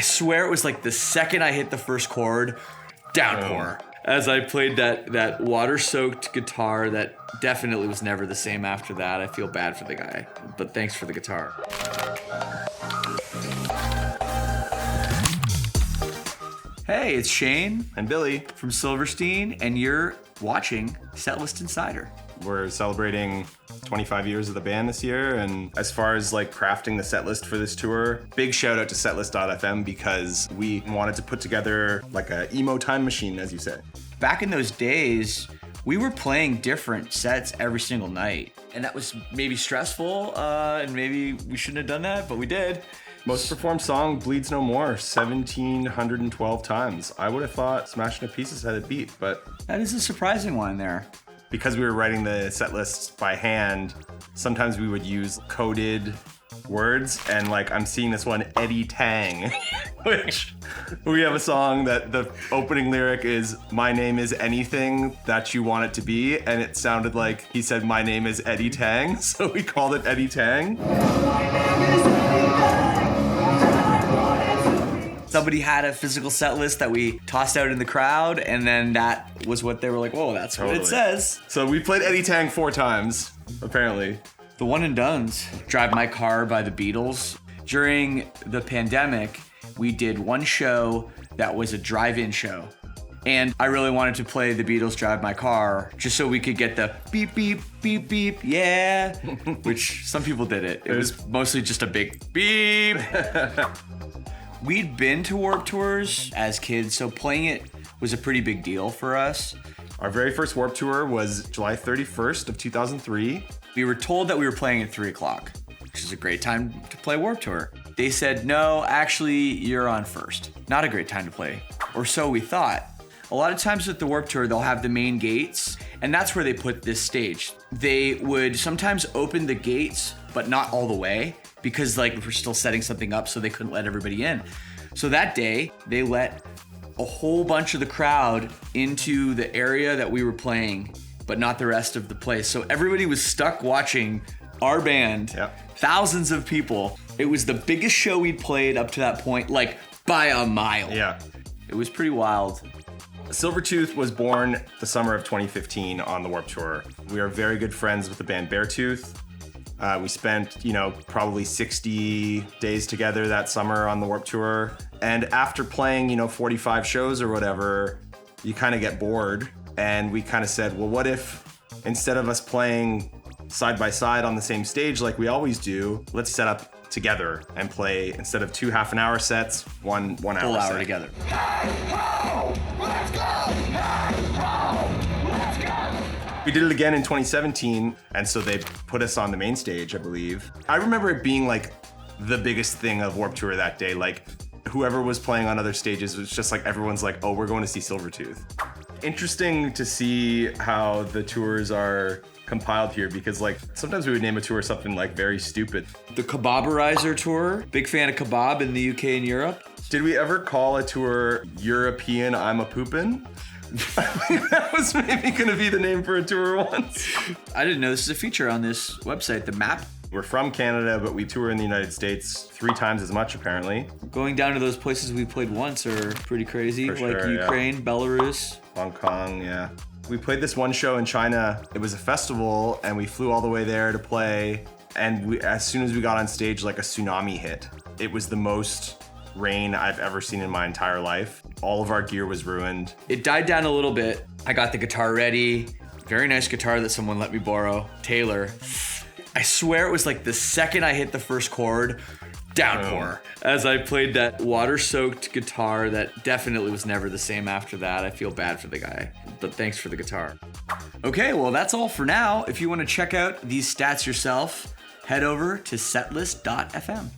I swear it was like the second I hit the first chord, downpour. As I played that water-soaked guitar that definitely was never the same after that. I feel bad for the guy, but thanks for the guitar. Hey, it's Shane and Billy from Silverstein, and you're watching Setlist Insider. We're celebrating 25 years of the band this year, and as far as like crafting the set list for this tour, big shout out to setlist.fm because we wanted to put together like a emo time machine, as you said. Back in those days, we were playing different sets every single night, and that was maybe stressful, and maybe we shouldn't have done that, but we did. Most performed song, Bleeds No More, 1,712 times. I would have thought Smashing to Pieces had it beat, but that is a surprising one there. Because we were writing the set lists by hand, sometimes we would use coded words, and like I'm seeing this one, Eddie Tang, which we have a song that the opening lyric is, "My name is anything that you want it to be," and it sounded like he said, "My name is Eddie Tang," so we called it Eddie Tang. Somebody had a physical set list that we tossed out in the crowd, and then that was what they were like, whoa, that's totally what it says. So we played Eddie Tang 4 times, apparently. The one and dones. Drive My Car by the Beatles. During the pandemic, we did one show that was a drive-in show. And I really wanted to play the Beatles' Drive My Car just so we could get the beep, beep, beep, beep, yeah, which some people did it. It was mostly just a big beep. We'd been to Warped Tours as kids, so playing it was a pretty big deal for us. Our very first Warped Tour was July 31st of 2003. We were told that we were playing at 3 o'clock, which is a great time to play Warped Tour. They said, no, actually, you're on first. Not a great time to play, or so we thought. A lot of times with the Warped Tour, they'll have the main gates, and that's where they put this stage. They would sometimes open the gates, but not all the way, because like we're still setting something up, so they couldn't let everybody in. So that day, they let a whole bunch of the crowd into the area that we were playing, but not the rest of the place. So everybody was stuck watching our band, thousands of people. It was the biggest show we'd played up to that point, like by a mile. Yeah. It was pretty wild. Silvertooth was born the summer of 2015 on the Warped Tour. We are very good friends with the band Beartooth. We spent, probably 60 days together that summer on the Warped Tour. And after playing, 45 shows or whatever, you kind of get bored. And we kind of said, well, what if instead of us playing side by side on the same stage like we always do, let's set up together and play, instead of 2 half-an-hour sets, one hour full hour set. together. Let's go! Let's go! We did it again in 2017, and so they put us on the main stage, I believe. I remember it being like the biggest thing of Warped Tour that day. Like whoever was playing on other stages was just like, everyone's like, oh, we're going to see Silvertooth. Interesting to see how the tours are compiled here, because like sometimes we would name a tour something like very stupid. The Kebaberizer Tour, big fan of kebab in the UK and Europe. Did we ever call a tour European I'm a Poopin'? That was maybe gonna be the name for a tour once. I didn't know this is a feature on this website, the map. We're from Canada, but we tour in the United States 3 times as much, apparently. Going down to those places we played once are pretty crazy, For like sure, Ukraine, Belarus. Hong Kong, yeah. We played this one show in China. It was a festival, and we flew all the way there to play. And as soon as we got on stage, like a tsunami hit. It was the most rain I've ever seen in my entire life. All of our gear was ruined. It died down a little bit. I got the guitar ready. Very nice guitar that someone let me borrow. Taylor. I swear it was like the second I hit the first chord, downpour. As I played that water-soaked guitar that definitely was never the same after that. I feel bad for the guy, but thanks for the guitar. Okay, well that's all for now. If you want to check out these stats yourself, head over to setlist.fm.